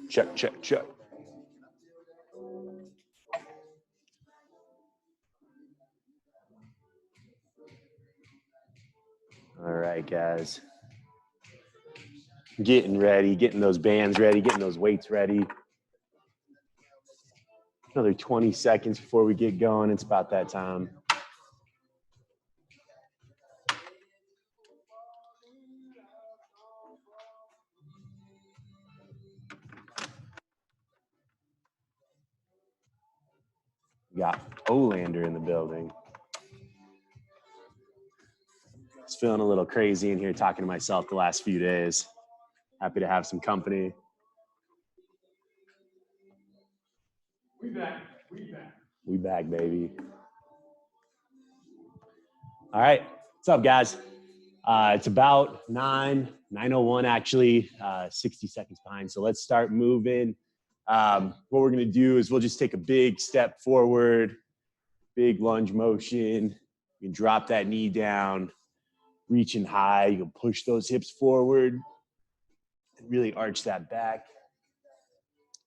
Check, check, check. All right, guys. Getting ready, getting those bands ready, getting those weights ready. Another 20 seconds before we get going. It's about that time. We got Olander in the building. It's feeling a little crazy in here talking to myself the last few days. Happy to have some company. We back, we back. We back, baby. All right, what's up, guys? It's about 9:01 actually, 60 seconds behind. So let's start moving. What we're gonna do is we'll just take a big step forward, big lunge motion. You can drop that knee down, reaching high. You can push those hips forward and really arch that back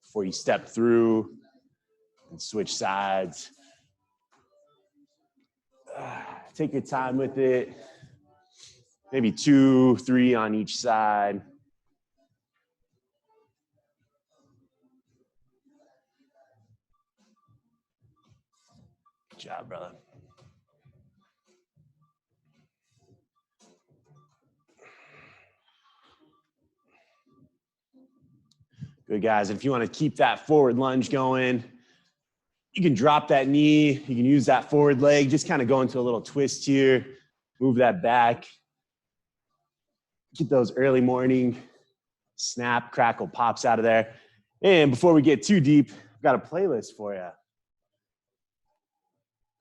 before you step through and switch sides. Take your time with it. Maybe 2, 3 on each side. Good job, brother. Good, guys. If you want to keep that forward lunge going, you can drop that knee. You can use that forward leg. Just kind of go into a little twist here. Move that back. Get those early morning snap, crackle, pops out of there. And before we get too deep, I've got a playlist for you.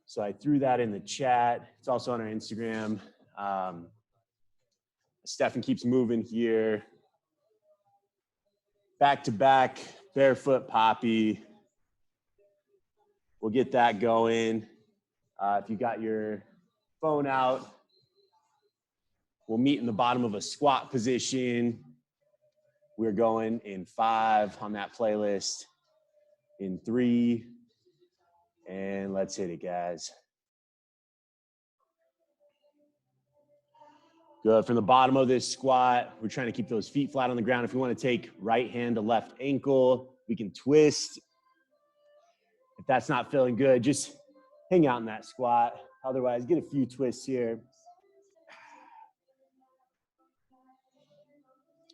So I threw that in the chat. It's also on our Instagram. Stefan keeps moving here. Back to back, barefoot poppy. We'll get that going. If you got your phone out, we'll meet in the bottom of a squat position. We're going in 5 on that playlist, in 3, and let's hit it, guys. Good. From the bottom of this squat, we're trying to keep those feet flat on the ground. If we want to take right hand to left ankle, we can twist. If that's not feeling good, just hang out in that squat. Otherwise, get a few twists here.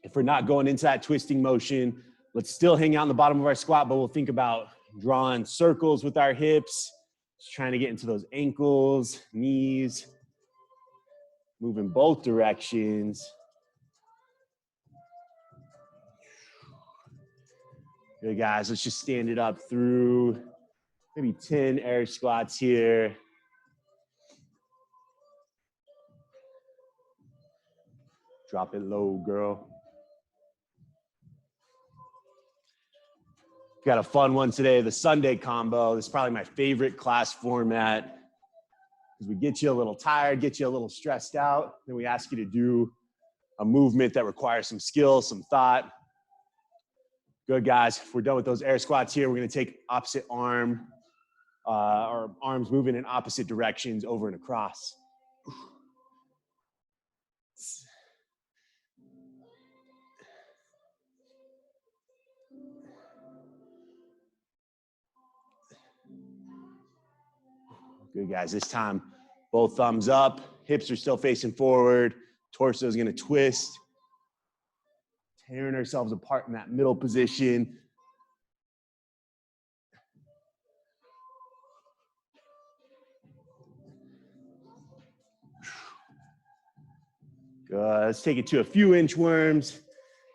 If we're not going into that twisting motion, let's still hang out in the bottom of our squat, but we'll think about drawing circles with our hips, just trying to get into those ankles, knees, moving both directions. Good, guys. Let's just stand it up through maybe 10 air squats here. Drop it low, girl. Got a fun one today, the Sunday combo. This is probably my favorite class format because we get you a little tired, get you a little stressed out. Then we ask you to do a movement that requires some skill, some thought. Good, guys. If we're done with those air squats here, we're going to take opposite arm, our arms moving in opposite directions over and across. Good, guys. This time, both thumbs up. Hips are still facing forward. Torso is going to twist. Tearing ourselves apart in that middle position. Good. Let's take it to a few inchworms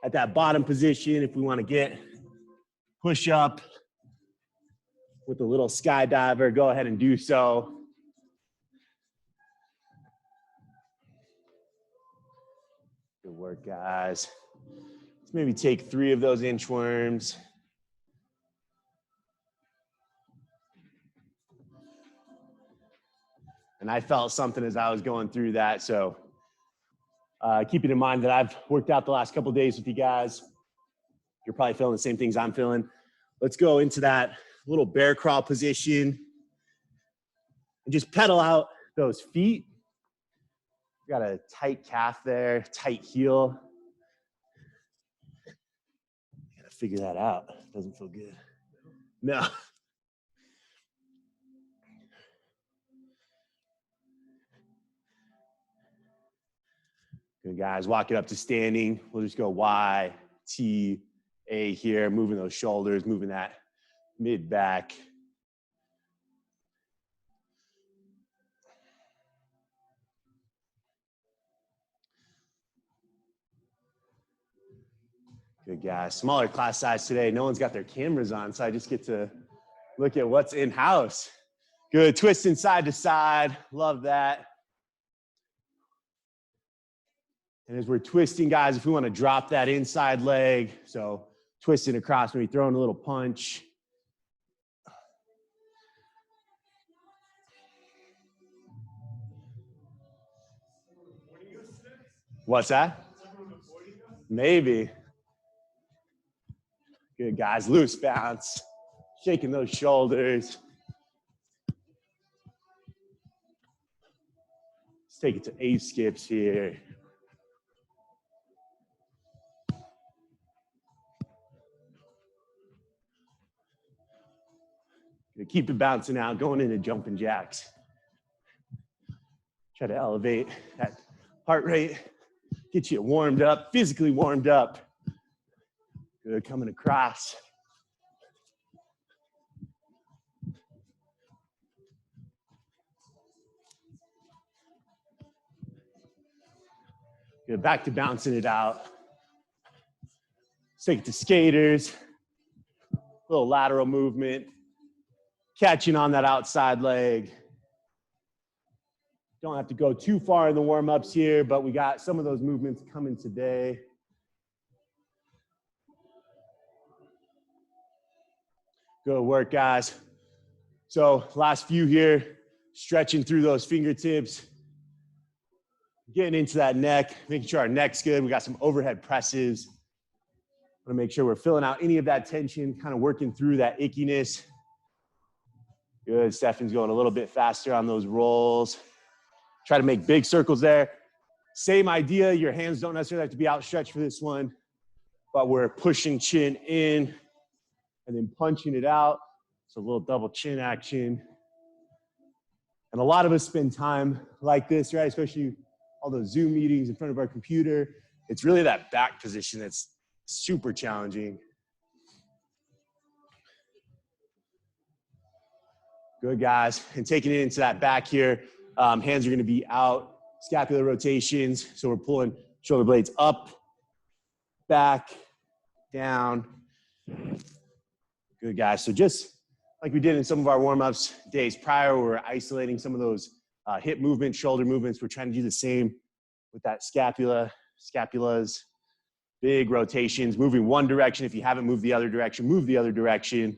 at that bottom position. If we want to get push up with a little skydiver, go ahead and do so. Good work, guys. Let's maybe take 3 of those inchworms. And I felt something as I was going through that. So keeping in mind that I've worked out the last couple of days with you guys. You're probably feeling the same things I'm feeling. Let's go into that little bear crawl position and just pedal out those feet. Got a tight calf there, tight heel. Gotta figure that out. Doesn't feel good. No. Good, guys. Walk it up to standing. We'll just go Y, T, A here, moving those shoulders, moving that mid back. Good, guys. Smaller class size today. No one's got their cameras on, so I just get to look at what's in-house. Good. Twisting side to side. Love that. And as we're twisting, guys, if we want to drop that inside leg, so twisting across, maybe throwing a little punch. What's that? Maybe. Good, guys. Loose bounce. Shaking those shoulders. Let's take it to 8 skips here. Keep it bouncing out, going into jumping jacks. Try to elevate that heart rate, get you warmed up, physically warmed up. Good, coming across. Good, back to bouncing it out. Let's take it to skaters. Little lateral movement. Catching on that outside leg. Don't have to go too far in the warm-ups here, but we got some of those movements coming today. Good work, guys. So last few here, stretching through those fingertips, getting into that neck, making sure our neck's good. We got some overhead presses. Want to make sure we're filling out any of that tension, kind of working through that ickiness. Good, Stefan's going a little bit faster on those rolls. Try to make big circles there. Same idea, your hands don't necessarily have to be outstretched for this one, but we're pushing chin in and then punching it out. So a little double chin action. And a lot of us spend time like this, right? Especially all those Zoom meetings in front of our computer. It's really that back position that's super challenging. Good, guys. And taking it into that back here. Hands are going to be out. Scapular rotations. So we're pulling shoulder blades up, back, down. Good, guys. So just like we did in some of our warm-ups days prior, we're isolating some of those hip movements, shoulder movements. We're trying to do the same with that scapula, scapulas, big rotations, moving one direction. If you haven't moved the other direction, move the other direction.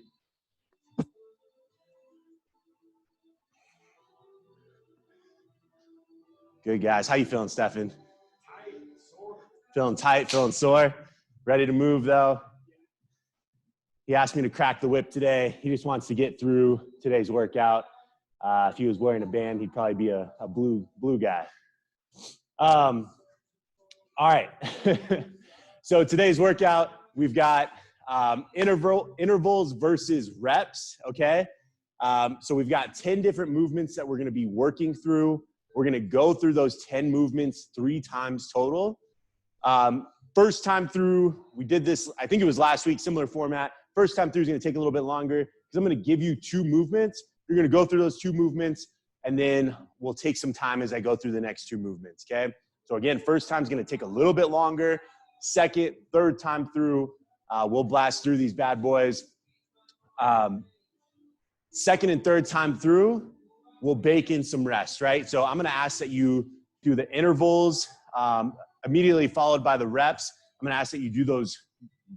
Good, guys. How you feeling, Stefan? Tight, sore. Feeling tight, feeling sore? Ready to move, though? He asked me to crack the whip today. He just wants to get through today's workout. If he was wearing a band, he'd probably be a blue guy. All right. So today's workout, we've got intervals versus reps, okay? So we've got 10 different movements that we're going to be working through. We're going to go through those 10 movements 3 times total. First time through, we did this, I think it was last week, similar format. First time through is going to take a little bit longer because I'm going to give you 2 movements. You're going to go through those 2 movements, and then we'll take some time as I go through the next 2 movements, okay? So again, first time is going to take a little bit longer. Second, third time through, we'll blast through these bad boys. Second and third time through, we'll bake in some rest, right? So I'm going to ask that you do the intervals immediately followed by the reps. I'm going to ask that you do those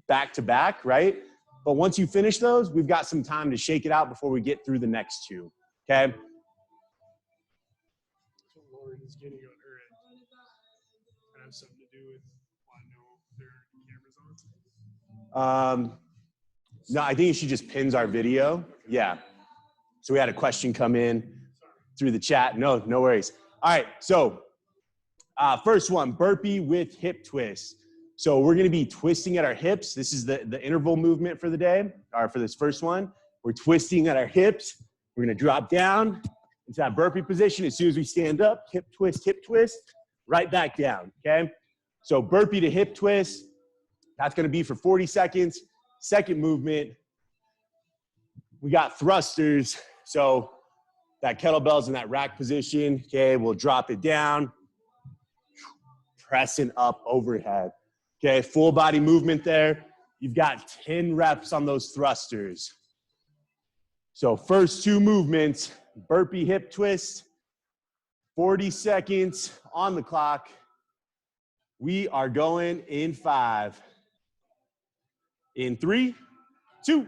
back to back, right? But once you finish those, we've got some time to shake it out before we get through the next 2, okay? That's what Lauren is getting on her end. That has something to do with why no there are cameras No, I think she just pins our video. Yeah. So we had a question come in through the chat. No worries. All right, so first one, burpee with hip twist. So we're gonna be twisting at our hips. This is the interval movement for the day, or for this first one. We're twisting at our hips. We're gonna drop down into that burpee position. As soon as we stand up, hip twist, right back down, okay? So burpee to hip twist, that's gonna be for 40 seconds. Second movement, we got thrusters. So that kettlebell's in that rack position, okay? We'll drop it down, pressing up overhead, okay? Full body movement there. You've got 10 reps on those thrusters. So first two movements, burpee hip twist, 40 seconds on the clock. We are going in 5, in 3, 2,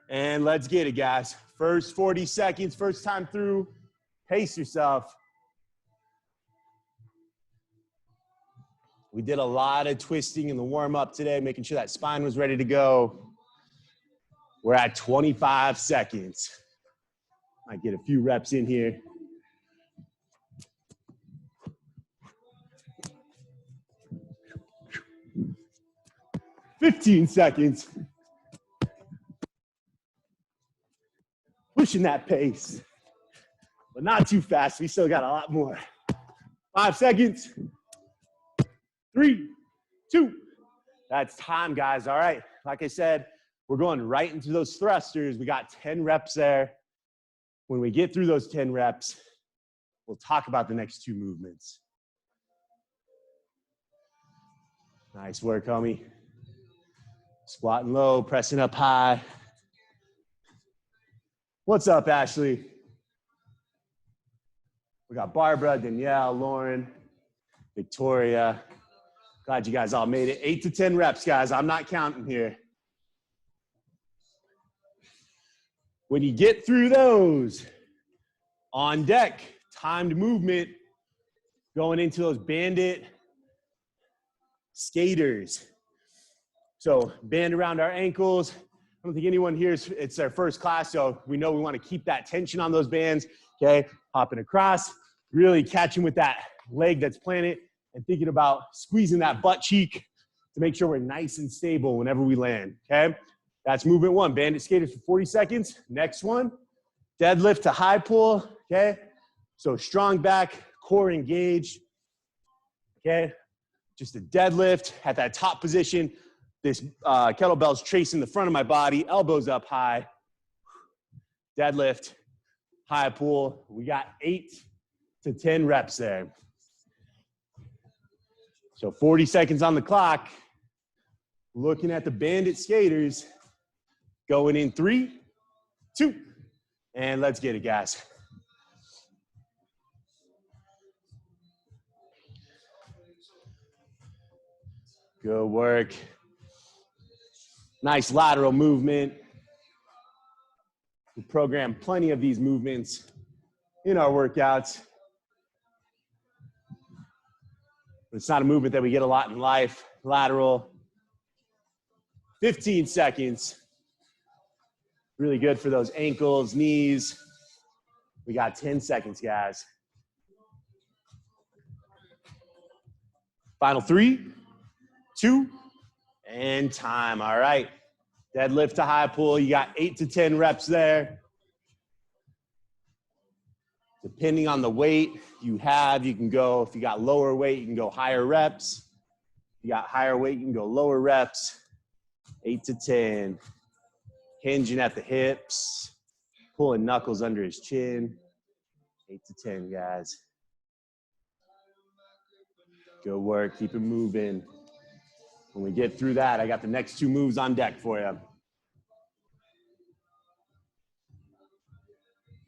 and let's get it, guys. First 40 seconds, first time through, pace yourself. We did a lot of twisting in the warm-up today, making sure that spine was ready to go. We're at 25 seconds. Might get a few reps in here. "15 seconds. Pushing that pace, but not too fast. We still got a lot more. 5 seconds. 3, 2. That's time, guys. All right. Like I said, we're going right into those thrusters. We got 10 reps there. When we get through those 10 reps, we'll talk about the next two movements. Nice work, homie. Squatting low, pressing up high. What's up, Ashley? We got Barbara, Danielle, Lauren, Victoria. Glad you guys all made it. 8 to 10 reps, guys. I'm not counting here. When you get through those, on deck, timed movement, going into those bandit skaters. So band around our ankles. I don't think anyone here it's their first class, so we know we want to keep that tension on those bands, okay? Hopping across, really catching with that leg that's planted and thinking about squeezing that butt cheek to make sure we're nice and stable whenever we land, okay? That's movement one, bandit skaters for 40 seconds. Next one, deadlift to high pull, okay? So strong back, core engaged, okay? Just a deadlift at that top position. This kettlebell's tracing the front of my body, elbows up high, deadlift, high pull. We got 8 to 10 reps there. So 40 seconds on the clock. Looking at the bandit skaters, going in 3, 2, and let's get it, guys. Good work. Nice lateral movement. We program plenty of these movements in our workouts. It's not a movement that we get a lot in life. Lateral. 15 seconds. Really good for those ankles, knees. We got 10 seconds, guys. Final 3, 2, and time. All right. Deadlift to high pull. You got 8 to 10 reps there. Depending on the weight you have, you can go, if you got lower weight, you can go higher reps. If you got higher weight, you can go lower reps. 8 to 10. Hinging at the hips. Pulling knuckles under his chin. 8 to 10, guys. Good work. Keep it moving. When we get through that, I got the next two moves on deck for you.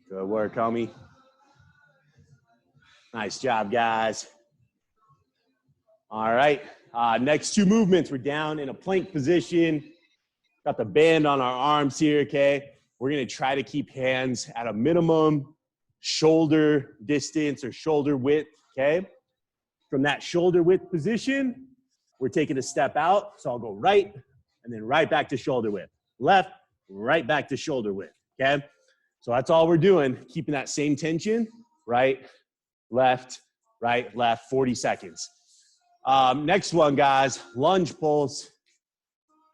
Good work, homie. Nice job, guys. All right, next two movements. We're down in a plank position. Got the band on our arms here, okay? We're gonna try to keep hands at a minimum shoulder distance or shoulder width, okay? From that shoulder width position, we're taking a step out. So I'll go right, and then right back to shoulder width. Left, right back to shoulder width, okay? So that's all we're doing, keeping that same tension, right, left, 40 seconds. Next one, guys, lunge pulse.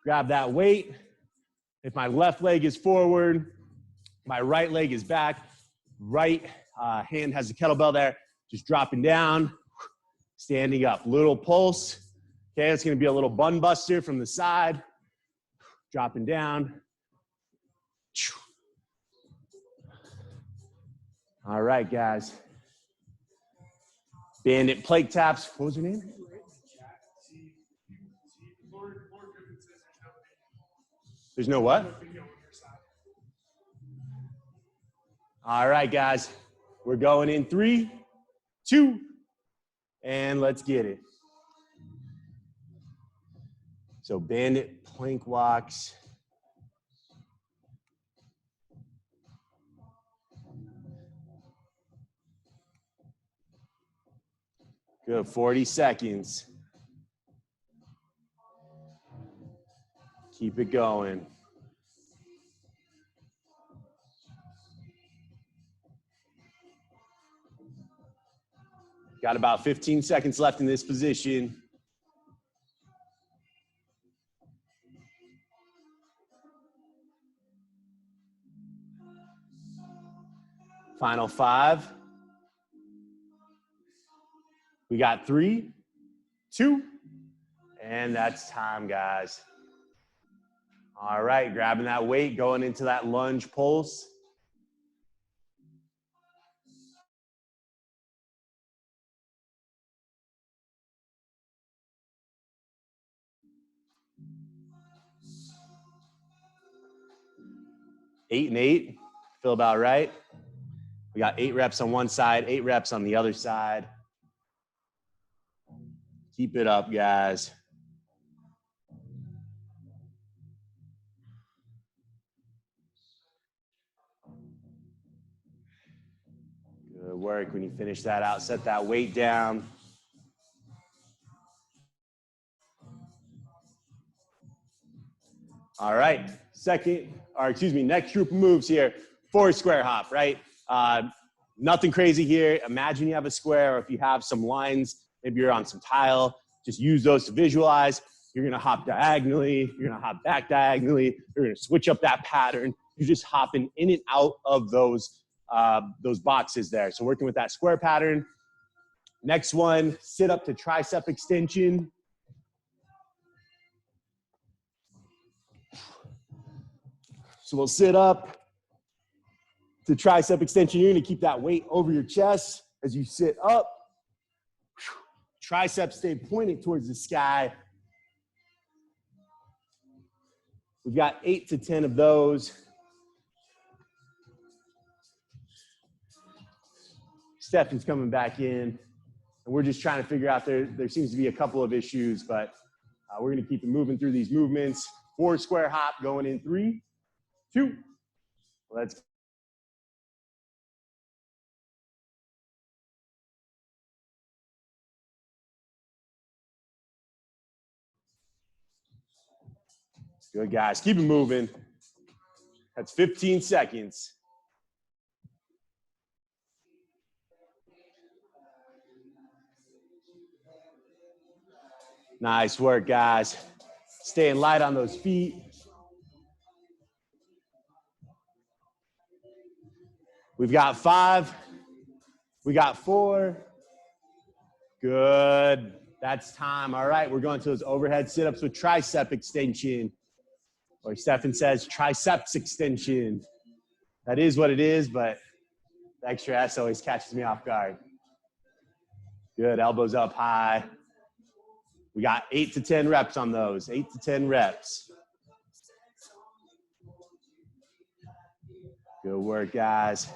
Grab that weight. If my left leg is forward, my right leg is back, right hand has the kettlebell there, just dropping down, standing up. Little pulse. Okay, it's gonna be a little bun buster from the side, dropping down. All right, guys. Bandit plate taps. What was your name? There's no what? All right, guys. We're going in 3, 2, and let's get it. So bandit plank walks. Good, 40 seconds. Keep it going. Got about 15 seconds left in this position. Final 5. We got 3, 2, and that's time, guys. All right, grabbing that weight, going into that lunge pulse. Eight and 8, feel about right. We got 8 reps on one side, 8 reps on the other side. Keep it up, guys. Good work. When you finish that out, set that weight down. All right, next group of moves here. 4 square hop, right? Nothing crazy here. Imagine you have a square, or if you have some lines, maybe you're on some tile, just use those to visualize. You're gonna hop diagonally, you're gonna hop back diagonally, you're gonna switch up that pattern. You're just hopping in and out of those boxes there. So working with that square pattern. Next one, sit up to tricep extension. So we'll sit up to tricep extension. You're gonna keep that weight over your chest as you sit up. Triceps stay pointed towards the sky. We've got 8 to 10 of those. Stefan's coming back in, and we're just trying to figure out, there seems to be a couple of issues, but we're gonna keep it moving through these movements. 4 square hop going in 3, 2, let's. Good, guys, keep it moving. That's 15 seconds. Nice work, guys. Staying light on those feet. We've got 5. We got 4. Good. That's time. All right, we're going to those overhead sit-ups with tricep extension. Or Stefan says triceps extension. That is what it is, but the extra S always catches me off guard. Good, elbows up high. We got 8 to 10 reps on those, 8 to 10 reps. Good work, guys.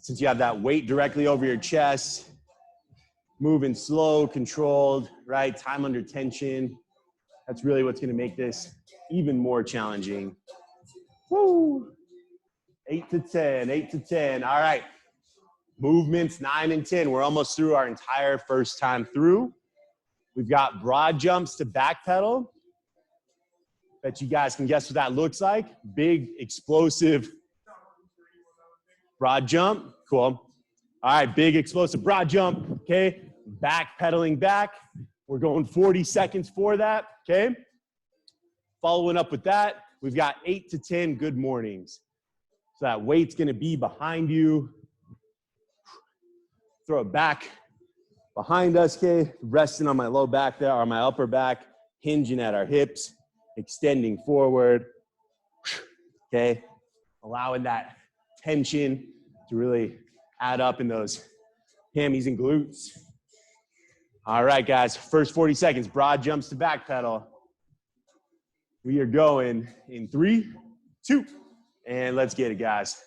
Since you have that weight directly over your chest, moving slow, controlled, right? Time under tension. That's really what's gonna make this even more challenging. Woo! 8 to 10, 8 to 10. All right. Movements 9 and 10. We're almost through our entire first time through. We've got broad jumps to back pedal. Bet you guys can guess what that looks like. Big, explosive, broad jump. Cool. All right, big, explosive, broad jump. Okay, back pedaling back. We're going 40 seconds for that. Okay. Following up with that, we've got 8 to 10 good mornings. So that weight's gonna be behind you. Throw it back behind us, okay? Resting on my low back there, or my upper back, hinging at our hips, extending forward, okay? Allowing that tension to really add up in those hammies and glutes. All right, guys, first 40 seconds, broad jumps to back pedal. We are going in 3, 2, and let's get it, guys.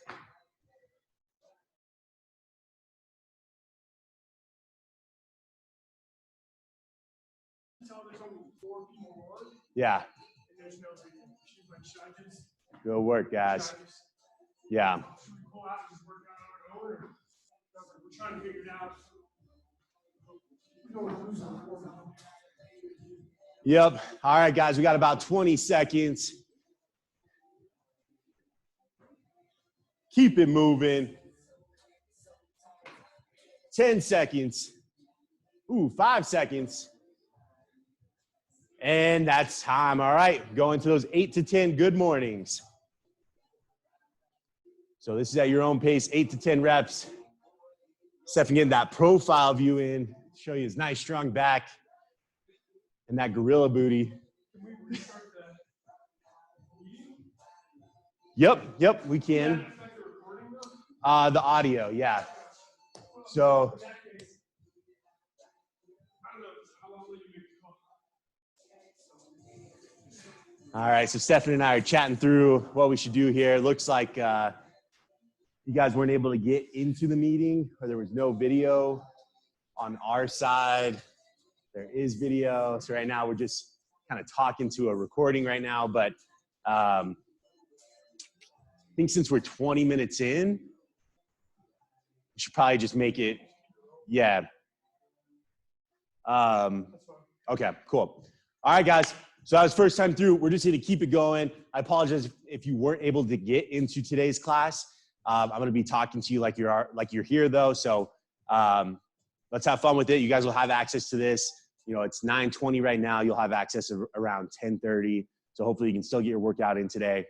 Yeah. Good work, guys. Yeah. Yep. All right, guys, we got about 20 seconds. Keep it moving. 10 seconds. Ooh, 5 seconds. And that's time. All right, going to those 8 to 10 good mornings. So this is at your own pace, 8 to 10 reps. Stephen getting that profile view in, show you his nice strong back and that gorilla booty. Yep, we can. The audio, yeah. So. All right, so Stefan and I are chatting through what we should do here. It looks like you guys weren't able to get into the meeting, or there was no video on our side. There is video. So right now we're just kind of talking to a recording right now, but I think since we're 20 minutes in, we should probably just make it, yeah. Okay, cool. All right, guys. So that was first time through. We're just going to keep it going. I apologize if you weren't able to get into today's class. I'm going to be talking to you like you're here, though. So let's have fun with it. You guys will have access to this. You know, it's 9:20 right now. You'll have access around 10:30. So hopefully you can still get your workout in today.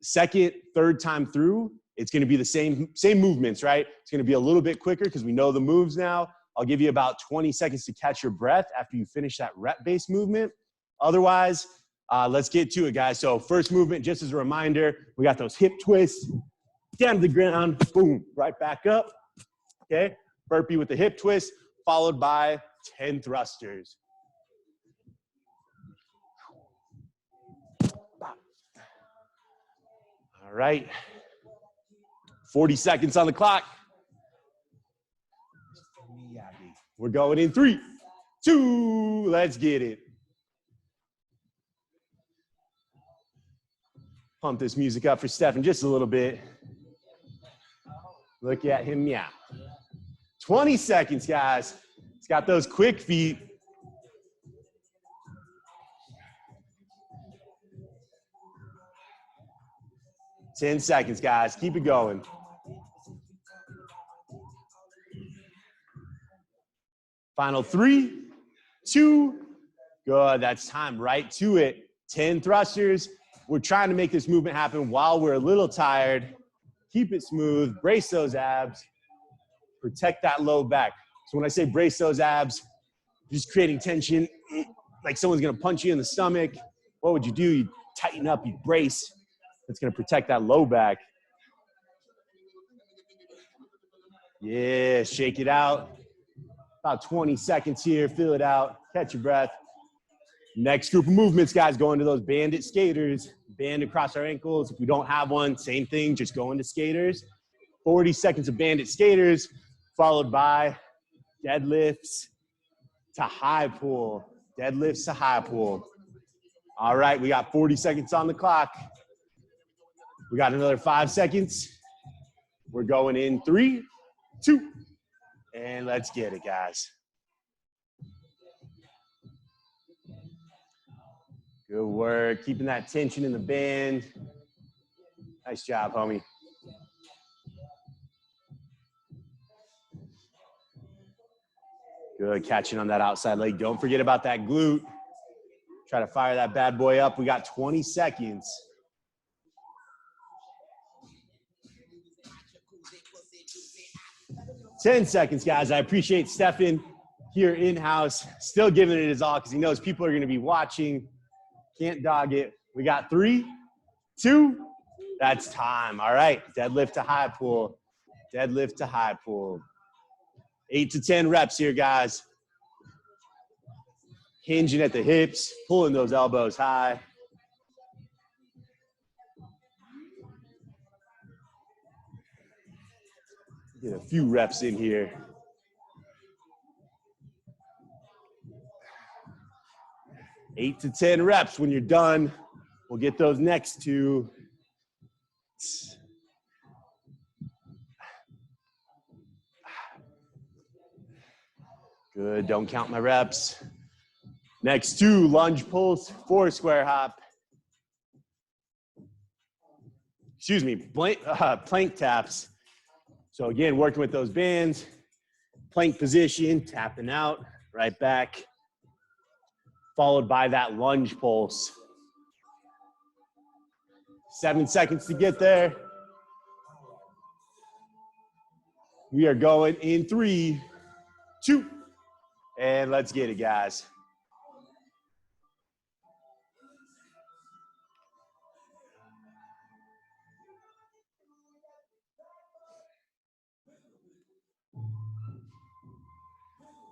Second, third time through, it's going to be the same movements, right? It's going to be a little bit quicker because we know the moves now. I'll give you about 20 seconds to catch your breath after you finish that rep-based movement. Otherwise, let's get to it, guys. So first movement, just as a reminder, we got those hip twists, down to the ground, boom, right back up, okay? Burpee with the hip twist, followed by 10 thrusters. All right, 40 seconds on the clock. We're going in 3, 2, let's get it. Pump this music up for Stefan just a little bit. Look at him, yeah. 20 seconds, guys. He's got those quick feet. Ten seconds, guys. Keep it going. Final 3, 2, good. That's time. Right to it. 10 thrusters. We're trying to make this movement happen while we're a little tired. Keep it smooth. Brace those abs. Protect that low back. So when I say brace those abs, just creating tension, like someone's going to punch you in the stomach. What would you do? You tighten up, you brace. That's going to protect that low back. Yeah, shake it out. About 20 seconds here. Feel it out. Catch your breath. Next group of movements, guys, going to those bandit skaters. Band across our ankles. If we don't have one, same thing, just go into skaters. 40 seconds of bandit skaters, followed by deadlifts to high pull. Deadlifts to high pull. All right, we got 40 seconds on the clock. We got another 5 seconds. We're going in 3, 2, and let's get it, guys. Good work. Keeping that tension in the band. Nice job, homie. Good, catching on that outside leg. Don't forget about that glute. Try to fire that bad boy up. We got 20 seconds. Ten seconds, guys. I appreciate Stefan here in-house, still giving it his all because he knows people are going to be watching. Can't dog it. We got 3, 2, that's time. All right, deadlift to high pull. Deadlift to high pull. 8 to 10 reps here, guys. Hinging at the hips, pulling those elbows high. Get a few reps in here. Eight to 10 reps. When you're done, we'll get those next two. Good, don't count my reps. Next two, lunge pulse, 4 square hop. Excuse me, plank taps. So again, working with those bands, plank position, tapping out, right back, followed by that lunge pulse. 7 seconds to get there. We are going in 3, 2, and let's get it, guys.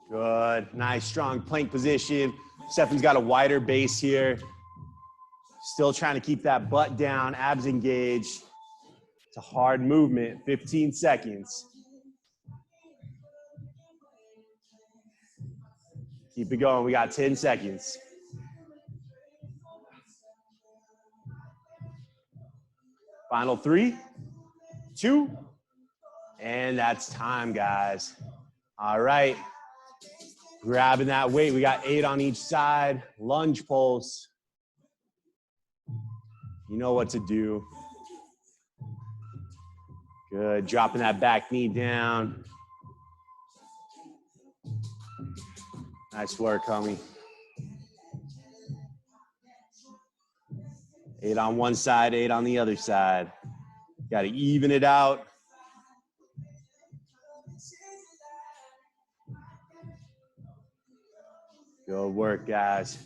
Good, nice strong plank position. Stefan's got a wider base here. Still trying to keep that butt down, abs engaged. It's a hard movement, 15 seconds. Keep it going, we got 10 seconds. Final 3, 2, and that's time, guys. All right, grabbing that weight. We got 8 on each side, lunge pulse. You know what to do. Good, dropping that back knee down. Nice work, homie. 8 on one side, 8 on the other side. Got to even it out. Good work, guys.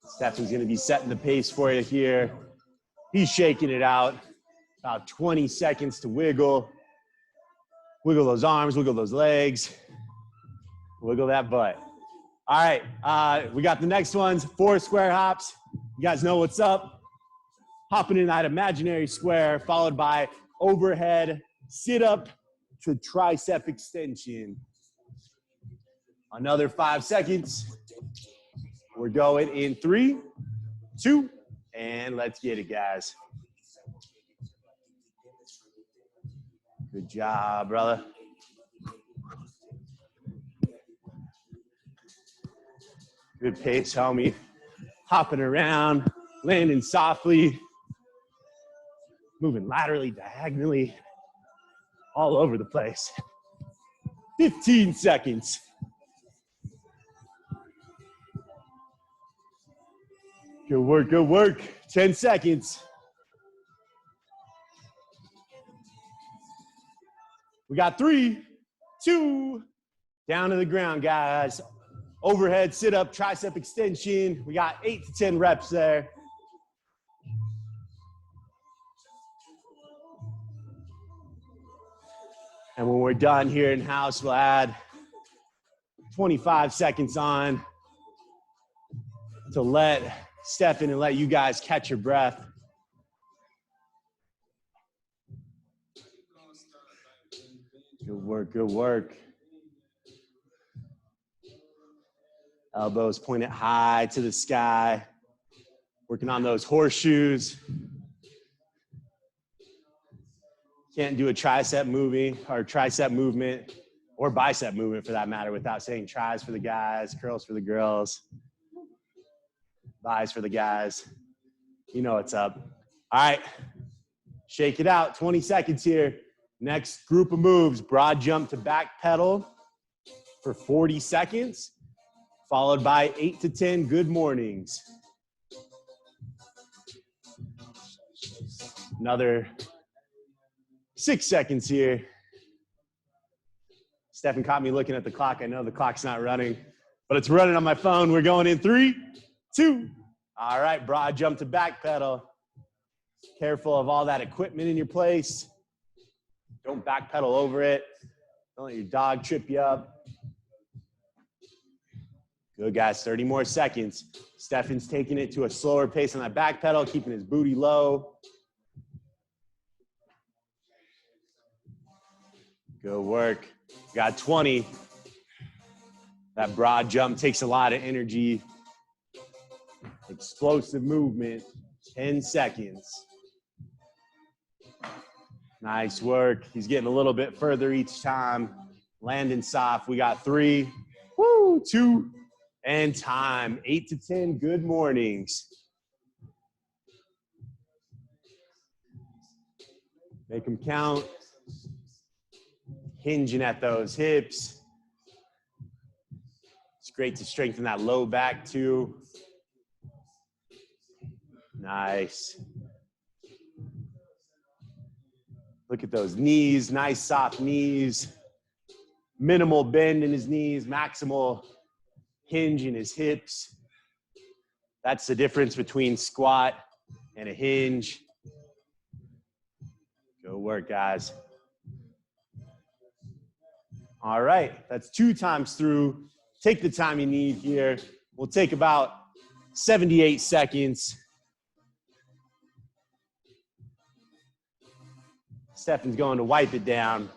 Stefan's going to be setting the pace for you here. He's shaking it out. About 20 seconds to wiggle. Wiggle those arms, wiggle those legs. Wiggle that butt. All right, we got the next ones, 4 square hops. You guys know what's up. Hopping in that imaginary square, followed by overhead sit up to tricep extension. Another 5 seconds. We're going in 3, 2, and let's get it, guys. Good job, brother. Good pace, homie. Hopping around, landing softly, moving laterally, diagonally, all over the place. 15 seconds. Good work, good work. 10 seconds. We got 3, 2, down to the ground, guys. Overhead sit up, tricep extension. We got 8 to 10 reps there. And when we're done here in house, we'll add 25 seconds on to let Stefan and let you guys catch your breath. Good work, good work. Elbows pointed high to the sky. Working on those horseshoes. Can't do a tricep movement or bicep movement for that matter without saying tries for the guys, curls for the girls. Buys for the guys. You know what's up. All right. Shake it out. 20 seconds here. Next group of moves, broad jump to back pedal for 40 seconds, followed by 8 to 10 good mornings. Another 6 seconds here. Stefan caught me looking at the clock. I know the clock's not running, but it's running on my phone. We're going in 3, 2. All right, broad jump to back pedal. Careful of all that equipment in your place. Don't back pedal over it. Don't let your dog trip you up. Good, guys. 30 more seconds. Stefan's taking it to a slower pace on that back pedal, keeping his booty low. Good work. Got 20. That broad jump takes a lot of energy. Explosive movement. 10 seconds. Nice work. He's getting a little bit further each time. Landing soft. We got 3, 2, and time. 8 to 10 good mornings. Make them count. Hinging at those hips. It's great to strengthen that low back too. Nice. Look at those knees, nice soft knees. Minimal bend in his knees, maximal hinge in his hips. That's the difference between squat and a hinge. Go work, guys. All right, that's 2 times through. Take the time you need here. We'll take about 78 seconds. Stefan's going to wipe it down.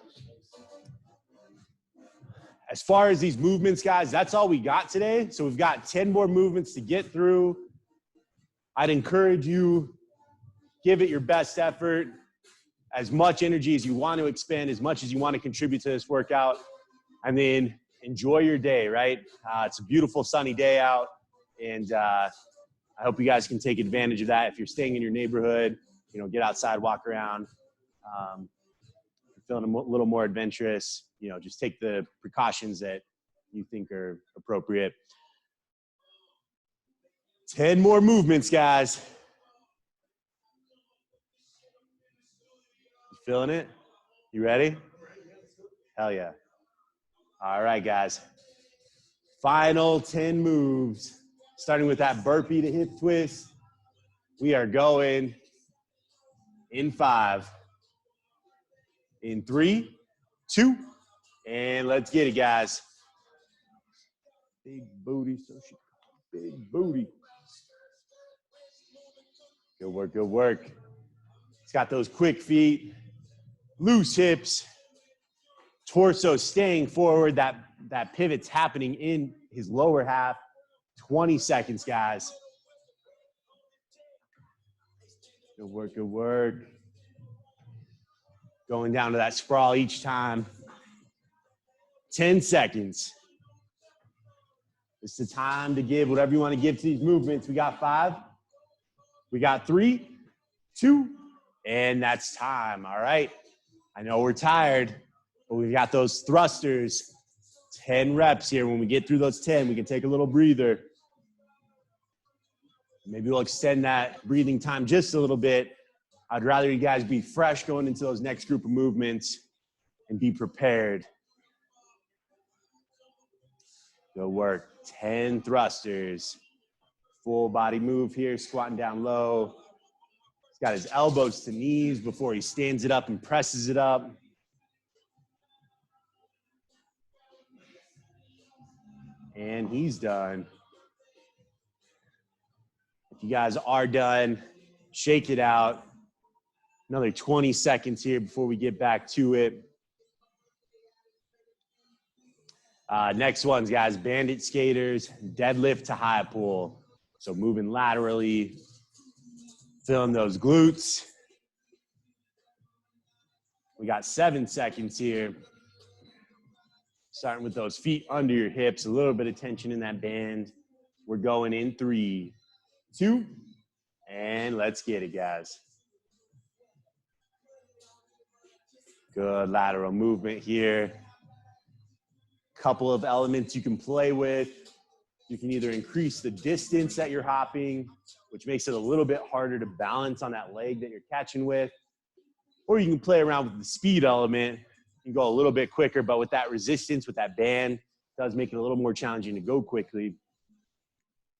As far as these movements, guys, that's all we got today. So we've got 10 more movements to get through. I'd encourage you, give it your best effort, as much energy as you want to expend, as much as you want to contribute to this workout, and then enjoy your day, right? It's a beautiful sunny day out, and I hope you guys can take advantage of that. If you're staying in your neighborhood, you know, get outside, walk around. Feeling a little more adventurous, you know, just take the precautions that you think are appropriate. 10 more movements, guys. You feeling it? You ready? Hell yeah. All right, guys. Final 10 moves, starting with that burpee to hip twist. We are going in 5. In 3, 2, and let's get it, guys. Big booty, so she big booty. Good work, good work. He's got those quick feet, loose hips, torso staying forward. That pivot's happening in his lower half. 20 seconds, guys. Good work, good work. Going down to that sprawl each time. 10 seconds. It's the time to give whatever you want to give to these movements. We got 5. We got 3, 2, and that's time. All right. I know we're tired, but we've got those thrusters. 10 reps here. When we get through those 10, we can take a little breather. Maybe we'll extend that breathing time just a little bit. I'd rather you guys be fresh going into those next group of movements and be prepared. Go work. 10 thrusters. Full body move here, squatting down low. He's got his elbows to knees before he stands it up and presses it up. And he's done. If you guys are done, shake it out. Another 20 seconds here before we get back to it. Next ones, guys, bandit skaters, deadlift to high pull. So moving laterally, filling those glutes. We got 7 seconds here. Starting with those feet under your hips, a little bit of tension in that band. We're going in 3, 2, and let's get it, guys. Good lateral movement here. Couple of elements you can play with. You can either increase the distance that you're hopping, which makes it a little bit harder to balance on that leg that you're catching with, or you can play around with the speed element. You can go a little bit quicker, but with that resistance, with that band, it does make it a little more challenging to go quickly.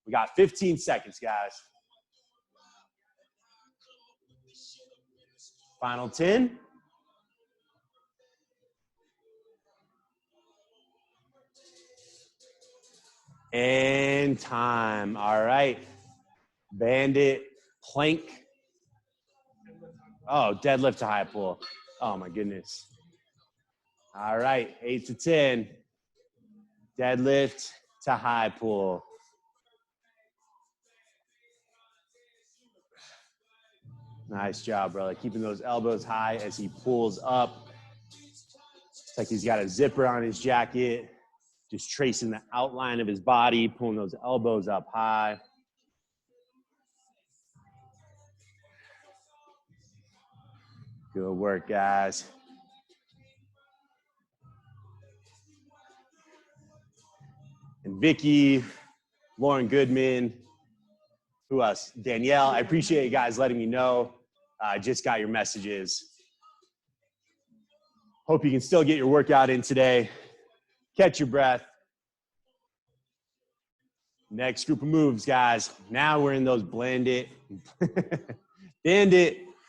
We got 15 seconds, guys. Final 10. And time. All right. Bandit, plank. Oh, deadlift to high pull. Oh my goodness. All right, 8 to 10. Deadlift to high pull. Nice job, brother. Keeping those elbows high as he pulls up. It's like he's got a zipper on his jacket. Just tracing the outline of his body, pulling those elbows up high. Good work, guys. And Vicky, Lauren Goodman, who else? Danielle, I appreciate you guys letting me know. I just got your messages. Hope you can still get your workout in today. Catch your breath. Next group of moves, guys. Now we're in those bandit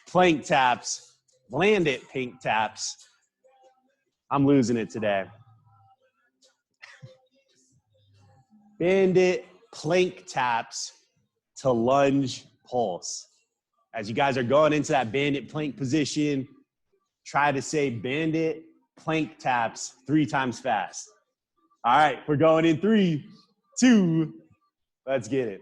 plank taps, blandit pink taps. I'm losing it today. Bandit plank taps to lunge pulse. As you guys are going into that bandit plank position, try to say bandit plank taps 3 times fast. All right, we're going in 3, 2, let's get it.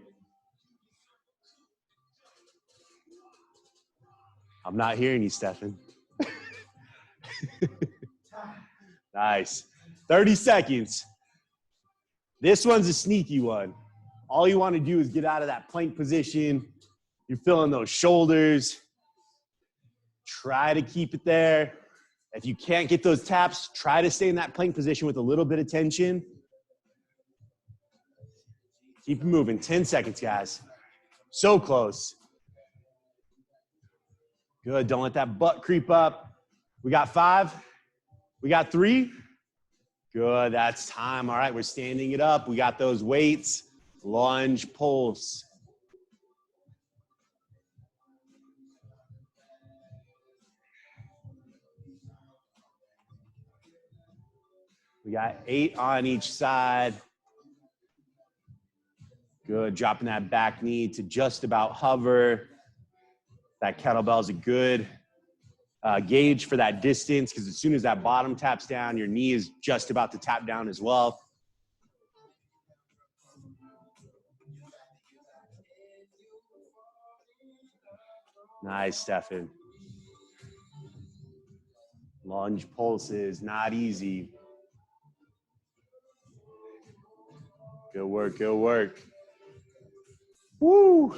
I'm not hearing you, Stefan. Nice. 30 seconds. This one's a sneaky one. All you want to do is get out of that plank position. You're feeling those shoulders. Try to keep it there. If you can't get those taps, try to stay in that plank position with a little bit of tension. Keep moving. 10 seconds, guys. So close. Good. Don't let that butt creep up. We got 5. We got 3. Good. That's time. All right. We're standing it up. We got those weights. Lunge pulse. We got 8 on each side. Good. Dropping that back knee to just about hover. That kettlebell is a good gauge for that distance, because as soon as that bottom taps down, your knee is just about to tap down as well. Nice, Stefan. Lunge pulses, not easy. Good work, good work. Woo!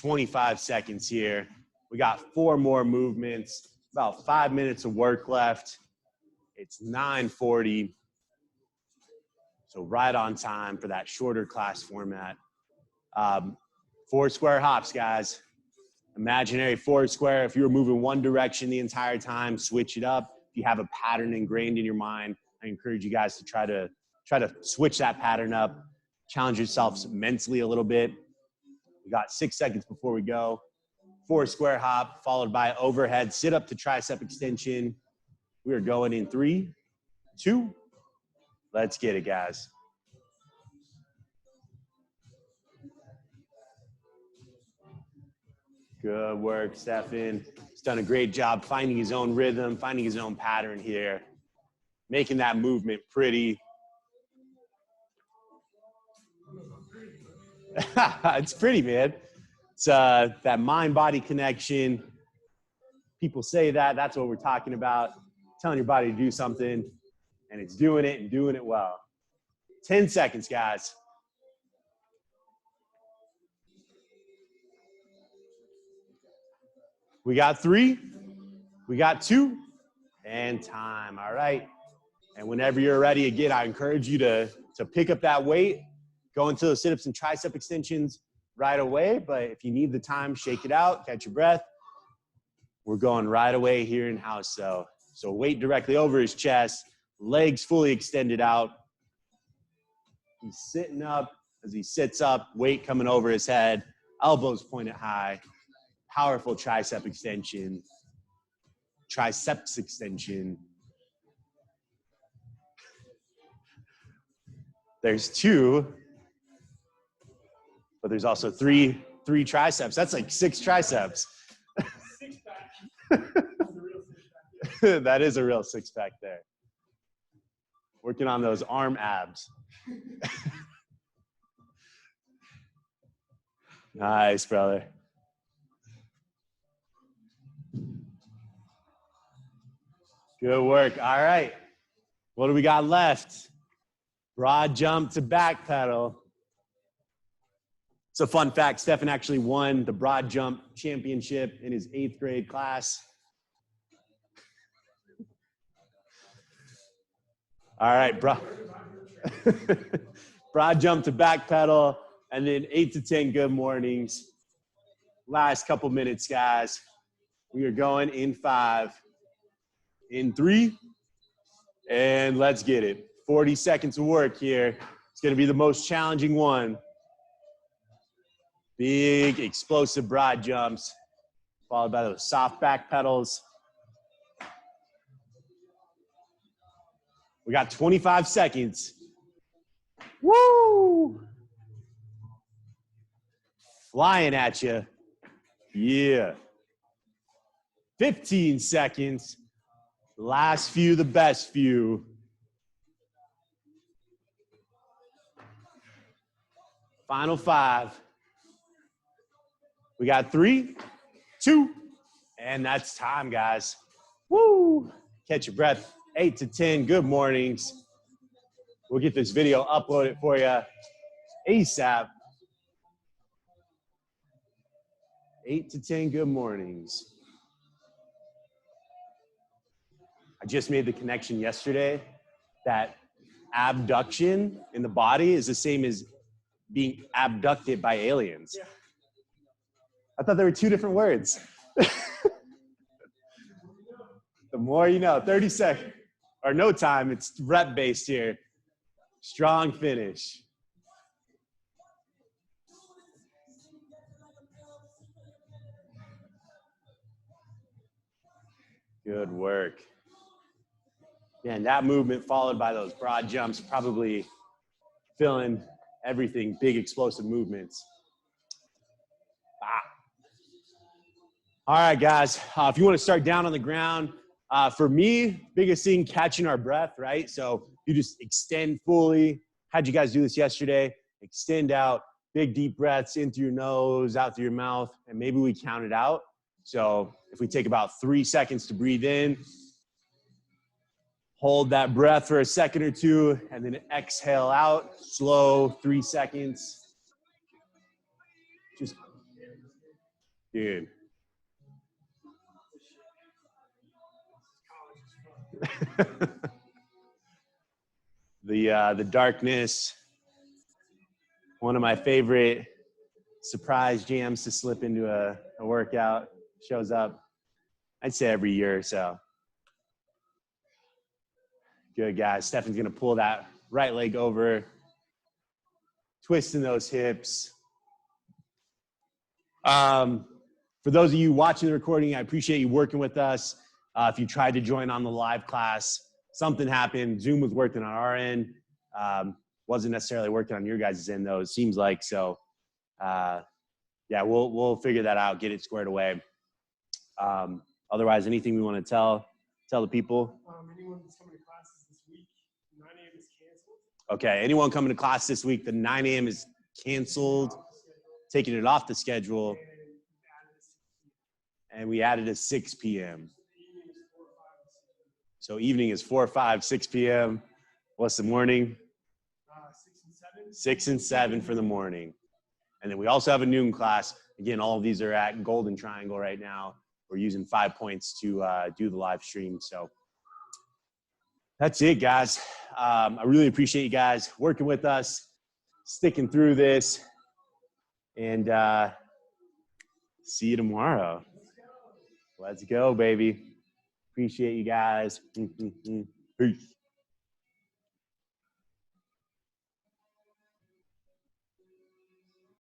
25 seconds here. We got 4 more movements, about 5 minutes of work left. It's 9:40. So right on time for that shorter class format. 4 square hops, guys. Imaginary 4 square. If you were moving one direction the entire time, switch it up. If you have a pattern ingrained in your mind, I encourage you guys to try to switch that pattern up. Challenge yourselves mentally a little bit. We got 6 seconds before we go. 4 square hop, followed by overhead sit up to tricep extension. We are going in 3, 2. Let's get it, guys. Good work, Stefan. He's done a great job finding his own rhythm, finding his own pattern here, making that movement pretty. It's pretty, man. It's that mind-body connection. People say that. That's what we're talking about. Telling your body to do something, and it's doing it and doing it well. 10 seconds, guys. We got 3, we got 2, and time. All right. And whenever you're ready, again, I encourage you to pick up that weight, go into those sit-ups and tricep extensions right away. But if you need the time, shake it out, catch your breath. We're going right away here in house. So weight directly over his chest, legs fully extended out. He's sitting up. As he sits up, weight coming over his head, elbows pointed high. Powerful tricep extension, triceps extension. There's 2, but there's also three triceps. That's like 6 triceps. That is a real six-pack there. Working on those arm abs. Nice, brother. Good work. All right. What do we got left? Broad jump to back pedal. It's a fun fact. Stefan actually won the broad jump championship in his 8th grade class. All right, broad jump to back pedal, and then 8 to 10 good mornings. Last couple minutes, guys. We are going in 5, in 3, and let's get it. 40 seconds of work here. It's going to be the most challenging one. Big, explosive broad jumps, followed by those soft back pedals. We got 25 seconds. Woo! Flying at you. Yeah. 15 seconds. Last few, the best few. Final 5. We got 3, 2, and that's time, guys. Woo! Catch your breath. 8 to 10 good mornings. We'll get this video uploaded for you ASAP. 8 to 10 good mornings. I just made the connection yesterday that abduction in the body is the same as being abducted by aliens. Yeah. I thought there were 2 different words. The more you know. 30 seconds, or no time, it's rep-based here. Strong finish. Good work. Man, that movement followed by those broad jumps, probably feeling everything, big explosive movements. All right, guys, if you want to start down on the ground, for me, biggest thing, catching our breath, right? So you just extend fully. How'd you guys do this yesterday? Extend out, big deep breaths in through your nose, out through your mouth, and maybe we count it out. So if we take about 3 seconds to breathe in, hold that breath for a second or 2, and then exhale out, slow, 3 seconds. Just, dude. The darkness, one of my favorite surprise jams to slip into a workout, shows up, I'd say every year or so. Good, guys. Stefan's gonna pull that right leg over, twisting those hips. For those of you watching the recording, I appreciate you working with us. If you tried to join on the live class, something happened. Zoom was working on our end. Wasn't necessarily working on your guys' end, though, it seems like. So, yeah, we'll figure that out, get it squared away. Otherwise, anything we want to tell the people? Anyone that's coming to classes this week, 9 a.m. is canceled. Okay, anyone coming to class this week, the 9 a.m. is canceled, taking it off the schedule. And we added a 6 p.m. So evening is 4, 5, 6 p.m. What's the morning? 6 and 7. 6 and 7 for the morning. And then we also have a noon class. Again, all of these are at Golden Triangle right now. we're using 5 points to do the live stream. So that's it, guys. I really appreciate you guys working with us, sticking through this, and see you tomorrow. Let's go, baby. Appreciate you guys. Peace.